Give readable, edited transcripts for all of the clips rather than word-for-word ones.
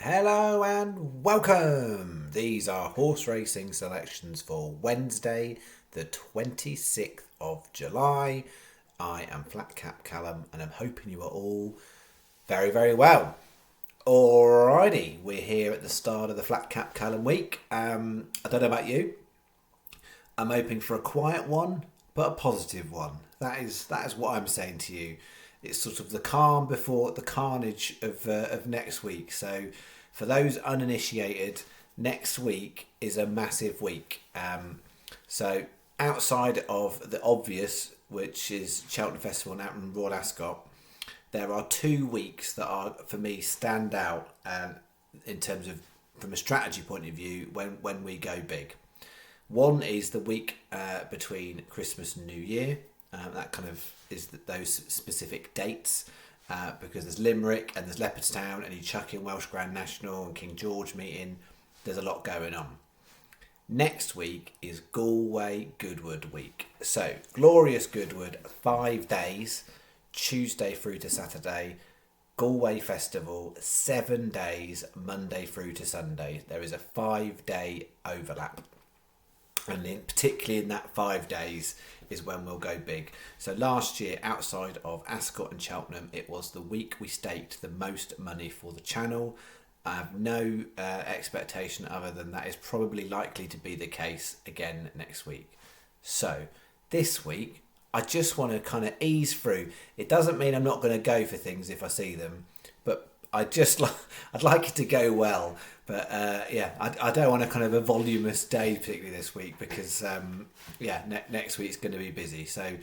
Hello and welcome. These are horse racing selections for Wednesday, the 26th of July. I am Flat Cap Callum and I'm hoping you are all very, very well. Alrighty, we're here at the start of the Flat Cap Callum week. I don't know about you. I'm hoping for a quiet one, but a positive one. That is what I'm saying to you. It's sort of the calm before the carnage of next week. So, for those uninitiated, next week is a massive week. So outside of the obvious, which is Cheltenham Festival and Royal Ascot, there are 2 weeks that are for me stand out in terms of from a strategy point of view when we go big. One is the week between Christmas and New Year. That kind of is those specific dates because there's Limerick and there's Leopardstown and you chuck in Welsh Grand National and King George meeting. There's a lot going on. Next week is Galway Goodwood week. So glorious Goodwood, 5 days, Tuesday through to Saturday. Galway Festival, 7 days, Monday through to Sunday. There is a 5-day overlap. And particularly in that 5 days is when we'll go big. So last year, outside of Ascot and Cheltenham, it was the week we staked the most money for the channel. I have no expectation other than that is probably likely to be the case again next week. So this week, I just want to kind of ease through. It doesn't mean I'm not going to go for things if I see them, but I'd like it to go well. But I don't want a kind of a voluminous day particularly this week because next week's going to be busy. So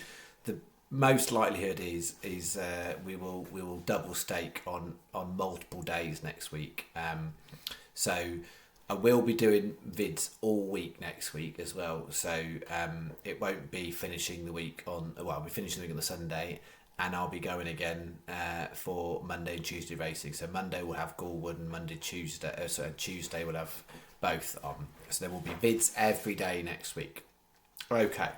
the most likelihood is we will double stake on multiple days next week. So I will be doing vids all week next week as well. So it won't be finishing the week on. Well, I'll be finishing the week on the Sunday. And I'll be going again for Monday and Tuesday racing. So Monday we'll have Galwood and Tuesday we'll have both on. So there will be vids every day next week. Okay,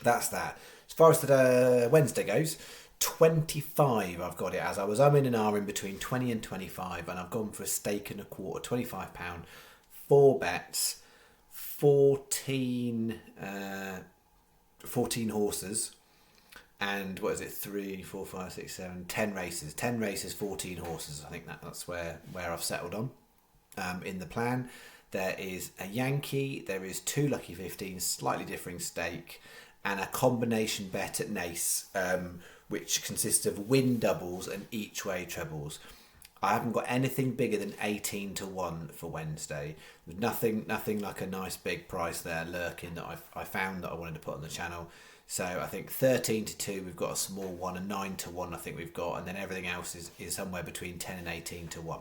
that's that. As far as the Wednesday goes, 25 I've got it as. I was umming and ahhing between 20 and 25 and I've gone for a stake and a quarter, £25, 4 bets, 14 horses. And what is it? 3, 4, 5, 6, 7, 10 races. 10 races, 14 horses. I think that's where I've settled on in the plan. There is a Yankee. There is 2 Lucky 15s, slightly differing stake, and a combination bet at Naas, which consists of win doubles and each way trebles. I haven't got anything bigger than 18 to 1 for Wednesday. Nothing like a nice big price there lurking that I found that I wanted to put on the channel. So I think 13 to 2 we've got a small one, and 9 to 1 I think we've got, and then everything else is somewhere between 10 and 18 to 1.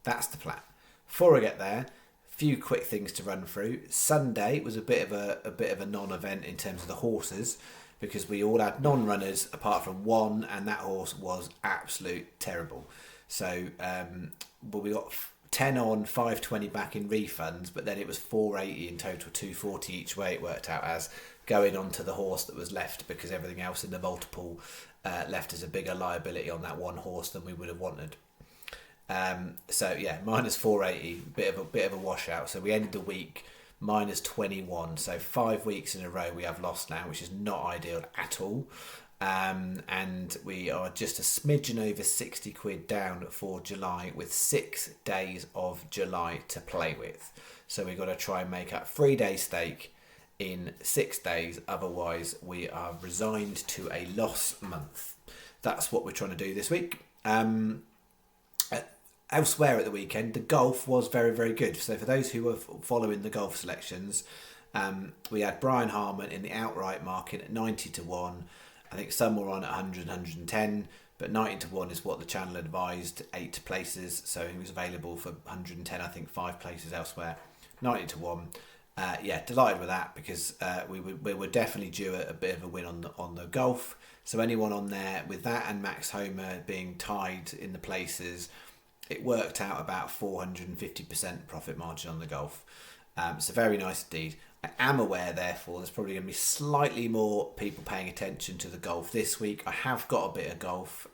That's the plan. Before I get there, a few quick things to run through. Sunday was a bit of a non-event in terms of the horses because we all had non-runners apart from one, and that horse was absolute terrible. So we got 10 on, 520 back in refunds, but then it was 480 in total, 240 each way it worked out as, going on to the horse that was left because everything else in the multiple left as a bigger liability on that one horse than we would have wanted. Minus 480, bit of a washout. So we ended the week minus 21. So 5 weeks in a row we have lost now, which is not ideal at all. And we are just a smidgen over 60 quid down for July with 6 days of July to play with. So we've got to try and make up 3 days stake in 6 days, otherwise we are resigned to a loss month. That's what we're trying to do this week. Elsewhere at the weekend, the golf was very, very good. So for those who were following the golf selections, we had Brian Harmon in the outright market at 90 to 1. I think some were on at 100, 110, but 90 to 1 is what the channel advised, 8 places. So he was available for 110, I think 5 places elsewhere. 90 to 1. Delighted with that because we were definitely due a bit of a win on the golf. So anyone on there with that and Max Homer being tied in the places, it worked out about 450% profit margin on the golf. So very nice indeed. I am aware, therefore, there's probably going to be slightly more people paying attention to the golf this week. I have got a bit of golf.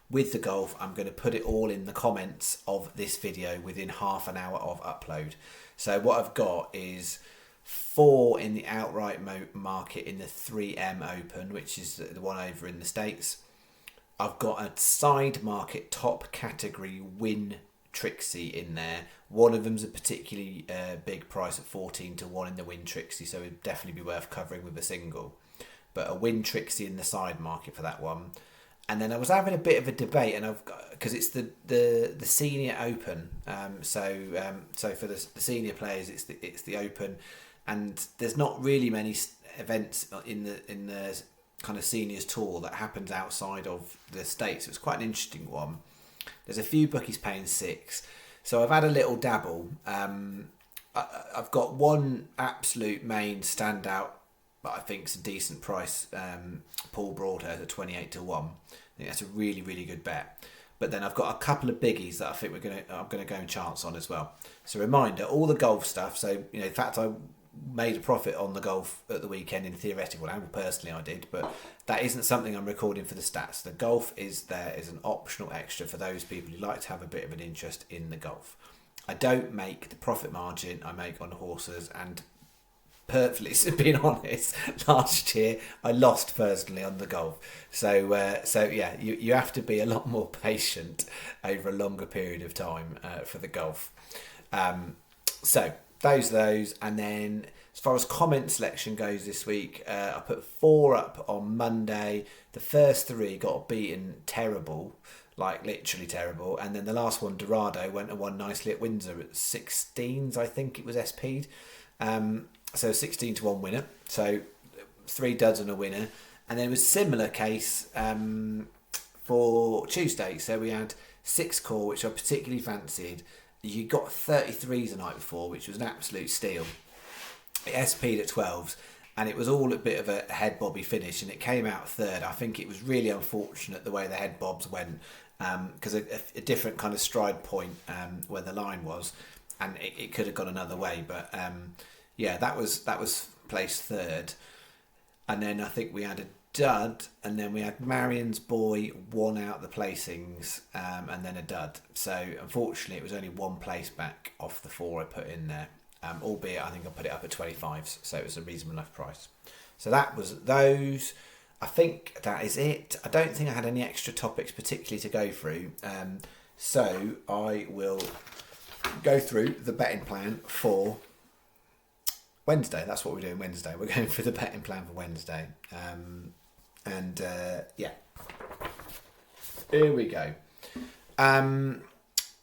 with the golf, I'm going to put it all in the comments of this video within half an hour of upload. So what I've got is 4 in the outright market in the 3M Open, which is the one over in the States. I've got a side market top category win Trixie in there. One of them's a particularly big price at 14 to 1 in the win Trixie, so it'd definitely be worth covering with a single. But a win Trixie in the side market for that one. And then I was having a bit of a debate, and I've got, because it's the senior Open, so for the senior players, it's the Open, and there's not really many events in the kind of seniors tour that happens outside of the States. It was quite an interesting one. There's a few bookies paying 6, so I've had a little dabble. I've got one absolute main standout, but I think it's a decent price. Paul Broadhurst at 28 to 1. I think that's a really, really good bet. But then I've got a couple of biggies that I think I'm gonna go and chance on as well. So reminder, all the golf stuff. So in fact, I made a profit on the golf at the weekend in theoretical angle. Personally, I did, but that isn't something I'm recording for the stats. The golf is there as an optional extra for those people who like to have a bit of an interest in the golf. I don't make the profit margin I make on horses, and perfectly, being honest, last year I lost personally on the golf. So yeah, you have to be a lot more patient over a longer period of time for the golf. So those, and then as far as comment selection goes this week, I put 4 up on Monday. The first 3 got beaten terrible, like literally terrible, and then the last one, Dorado, went and won nicely at Windsor at 16s, I think it was SP'd. So 16 to 1 winner. So 3 duds and a winner. And then it was a similar case for Tuesday. So we had 6 core, which I particularly fancied. You got 33s the night before, which was an absolute steal. It SP'd at 12s, and it was all a bit of a head bobby finish, and it came out 3rd. I think it was really unfortunate the way the head bobs went, because a different kind of stride point where the line was, and it could have gone another way, but yeah, that was placed 3rd. And then I think we had a dud, and then we had Marion's Boy won out the placings, and then a dud. So unfortunately it was only 1 place back off the 4 I put in there, albeit I think I put it up at 25s, so it was a reasonable enough price. So that was those. I think that is it. I don't think I had any extra topics particularly to go through, so I will go through the betting plan for Wednesday. That's what we're doing Wednesday. We're going for the betting plan for Wednesday. Yeah, here we go.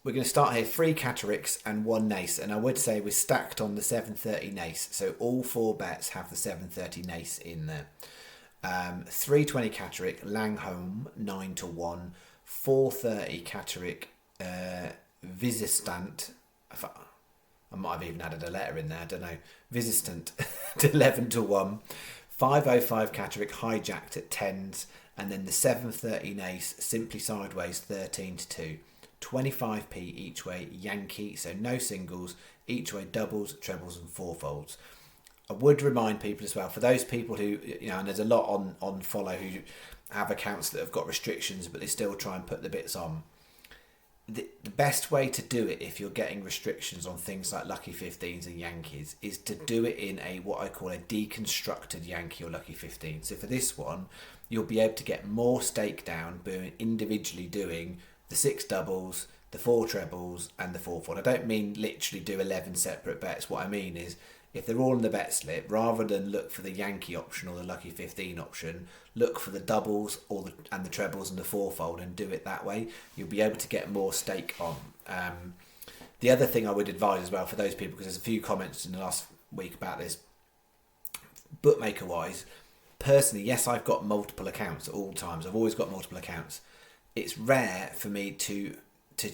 We're going to start here. 3 Cattericks and 1 Naas, and I would say we're stacked on the 730 Naas. So all 4 bets have the 730 Naas in there. 320 Catterick, Langholm 9 to 1. 430 Catterick, Visistant. I might have even added a letter in there, I don't know. Visitant to 11 to 1. 505 Catterick hijacked at 10s, and then the 730 Naas simply sideways 13 to 2. 25p each way Yankee, so no singles, each way doubles, trebles and fourfolds. I would remind people as well, for those people who, and there's a lot on follow who have accounts that have got restrictions but they still try and put the bits on. The best way to do it if you're getting restrictions on things like Lucky 15s and Yankees is to do it in a what I call a deconstructed Yankee or Lucky 15. So for this one, you'll be able to get more stake down individually doing the 6 doubles, the 4 trebles and the 4-4. I don't mean literally do 11 separate bets. What I mean is, if they're all in the bet slip, rather than look for the Yankee option or the Lucky 15 option, look for the doubles and the trebles and the 4-fold and do it that way. You'll be able to get more stake on. The other thing I would advise as well for those people, because there's a few comments in the last week about this, bookmaker wise, personally, yes, I've got multiple accounts at all times. I've always got multiple accounts. It's rare for me to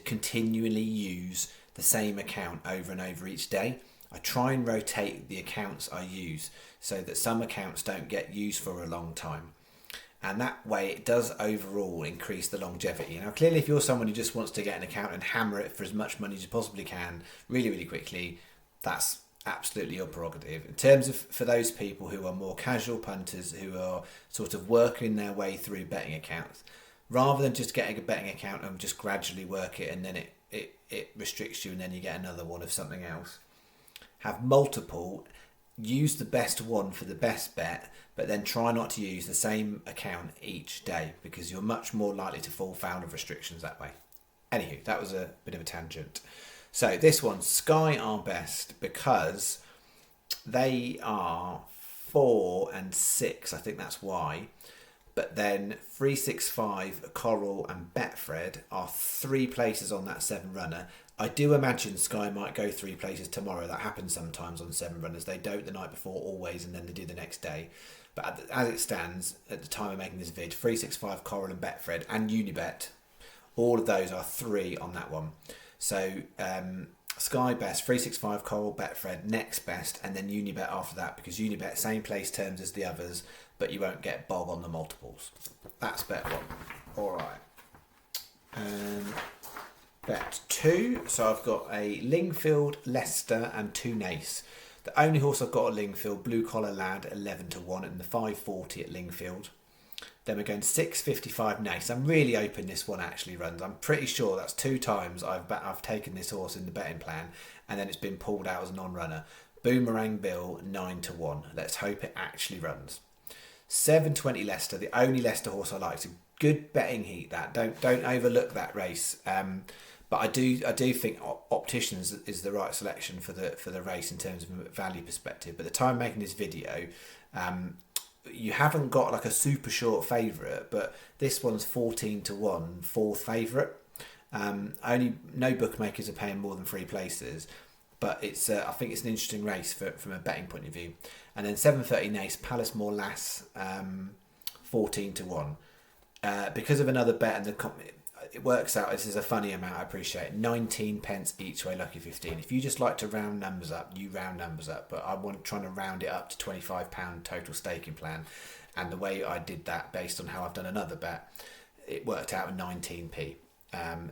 continually use the same account over and over each day. I try and rotate the accounts I use so that some accounts don't get used for a long time. And that way it does overall increase the longevity. Now, clearly, if you're someone who just wants to get an account and hammer it for as much money as you possibly can, really, really quickly, that's absolutely your prerogative. In terms of for those people who are more casual punters, who are sort of working their way through betting accounts, rather than just getting a betting account and just gradually work it, and then it restricts you, and then you get another one of something else. Have multiple, use the best one for the best bet, but then try not to use the same account each day, because you're much more likely to fall foul of restrictions that way. Anywho, that was a bit of a tangent. So this one, Sky are best because they are 4 and 6. I think that's why. But then 365, Coral and Betfred are 3 places on that 7 runner. I do imagine Sky might go 3 places tomorrow. That happens sometimes on 7 runners. They don't the night before always, and then they do the next day. But as it stands, at the time of making this vid, 365, Coral and Betfred and Unibet, all of those are 3 on that one. So Sky best, 365, Coral, Betfred next best, and then Unibet after that, because Unibet same place terms as the others, but you won't get bog on the multiples. That's bet 1. All right. Bet 2. So I've got a Lingfield, Leicester, and 2 Naas. The only horse I've got at Lingfield, Blue Collar Lad, 11-1, and the 540 at Lingfield. Then we're going 655 Naas. I'm really hoping this one actually runs. I'm pretty sure that's 2 times I've taken this horse in the betting plan, and then it's been pulled out as a non-runner. Boomerang Bill, 9-1. Let's hope it actually runs. 720 Leicester, the only Leicester horse I like. It's a good betting heat. That don't overlook that race. But I do think Opticians is the right selection for the race in terms of a value perspective. But the time of making this video, you haven't got like a super short favourite, but this one's 14-1, 4th favourite. Only no bookmakers are paying more than 3 places, but it's I think it's an interesting race from a betting point of view. And then 730 Naas, Palace More Lass, 14-1. Because of another bet, and it works out, this is a funny amount, I appreciate it, 19 pence each way, lucky 15. If you just like to round numbers up, you round numbers up, but I want trying to round it up to £25 total staking plan, and the way I did that based on how I've done another bet, it worked out at 19p.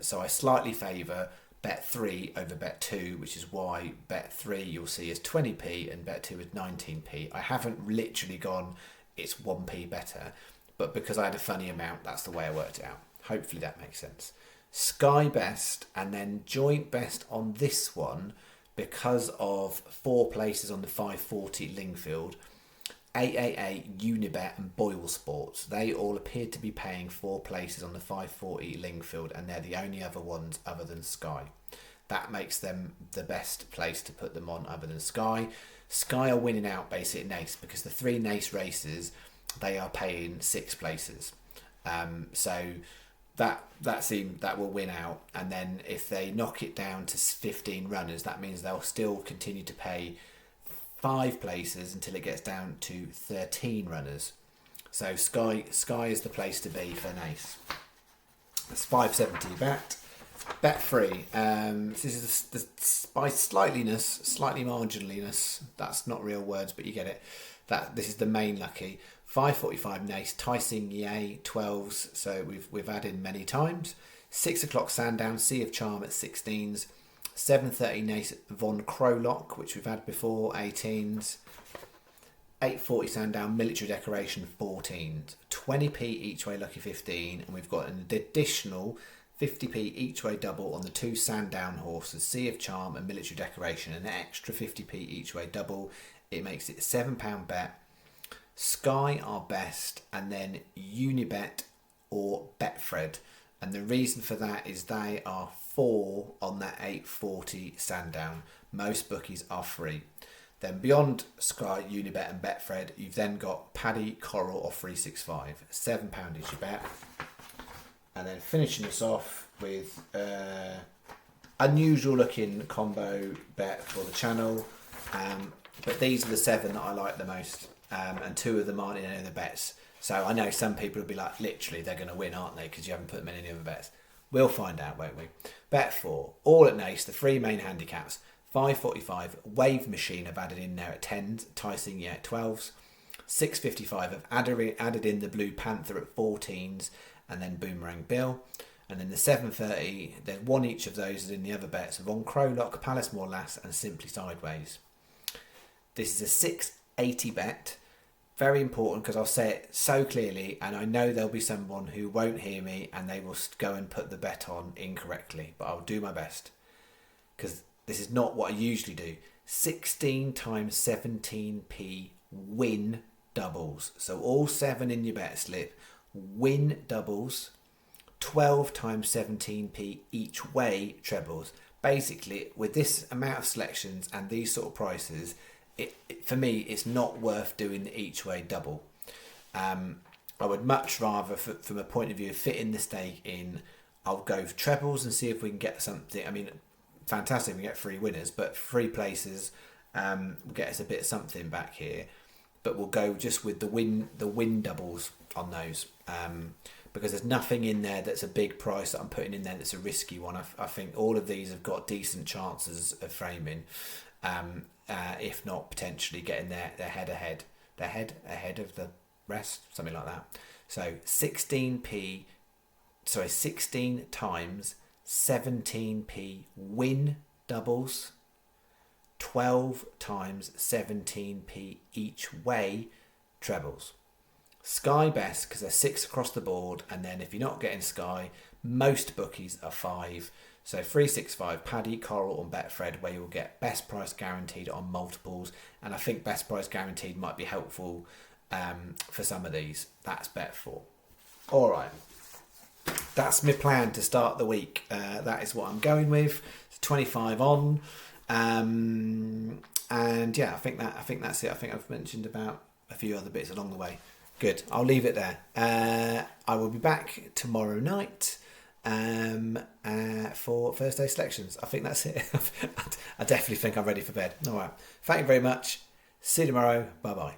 So I slightly favour bet 3 over bet 2, which is why bet 3 you'll see is 20p and bet 2 is 19p. I haven't literally gone it's 1p better, but because I had a funny amount, that's the way I worked it out. Hopefully that makes sense. Sky best, and then joint best on this one because of 4 places on the 540 Lingfield, 888 Unibet and Boyle Sports. They all appear to be paying 4 places on the 540 Lingfield, and they're the only other ones other than Sky. That makes them the best place to put them on other than Sky. Sky are winning out basically at Naas because the 3 Naas races, they are paying 6 places. So that will win out, and then if they knock it down to 15 runners, that means they'll still continue to pay 5 places until it gets down to 13 runners. So Sky is the place to be for Naas. That's 570 bet. Bet 3. This is by slightly marginaliness. That's not real words, but you get it. This is the main lucky. 545 Naas, Tycing Yay, 12s, so we've added many times. 6 o'clock Sandown, Sea of Charm at 16s. 7:30 Naas, Von Crowlock, which we've had before, 18s. 8:40 Sandown, Military Decoration, 14s. 20p each way, lucky 15, and we've got an additional 50p each way double on the 2 Sandown horses, Sea of Charm and Military Decoration, an extra 50p each way double. It makes it a £7 bet. Sky are best, and then Unibet or Betfred, and the reason for that is they are 4 on that 840 Sandown. Most bookies are 3. Then beyond Sky, Unibet and Betfred, you've then got Paddy, Coral or 365. £7 is your bet. And then finishing us off with unusual looking combo bet for the channel, but these are the 7 that I like the most. And 2 of them aren't in any of the bets. So I know some people will be like, literally, they're going to win, aren't they? Because you haven't put them in any other bets. We'll find out, won't we? Bet 4, all at Naas, the 3 main handicaps. 545, Wave Machine have added in there at 10s, Tycing yeah at 12s. 655 have added in the Blue Panther at 14s, and then Boomerang Bill. And then the 730, there's 1 each of those in the other bets. Von Crowlock, Palace More Lass, and Simply Sideways. This is a 680 bet. very important because I'll say it so clearly, and I know there'll be someone who won't hear me and they will go and put the bet on incorrectly, but I'll do my best because this is not what I usually do. 16 times 17p win doubles. So all 7 in your bet slip win doubles. 12 times 17p each way trebles. Basically, with this amount of selections and these sort of prices, for me, it's not worth doing the each way double. I would much rather, from a point of view of fitting the stake in, I'll go for trebles and see if we can get something. I mean, fantastic, we get 3 winners, but 3 places will get us a bit of something back here. But we'll go just with the win doubles on those, because there's nothing in there that's a big price that I'm putting in there that's a risky one. I think all of these have got decent chances of framing. If not potentially getting their head ahead of the rest, something like that. So 16 times 17p win doubles, 12 times 17p each way trebles. Sky best because they're 6 across the board, and then if you're not getting Sky, most bookies are 5. So 365, Paddy, Coral and Betfred, where you'll get best price guaranteed on multiples. And I think best price guaranteed might be helpful for some of these. That's Bet4. All right. That's my plan to start the week. That is what I'm going with. It's 25 on. And yeah, I think that's it. I think I've mentioned about a few other bits along the way. Good. I'll leave it there. I will be back tomorrow night. For Thursday selections. I think that's it. I definitely think I'm ready for bed. All right. Thank you very much. See you tomorrow. Bye bye.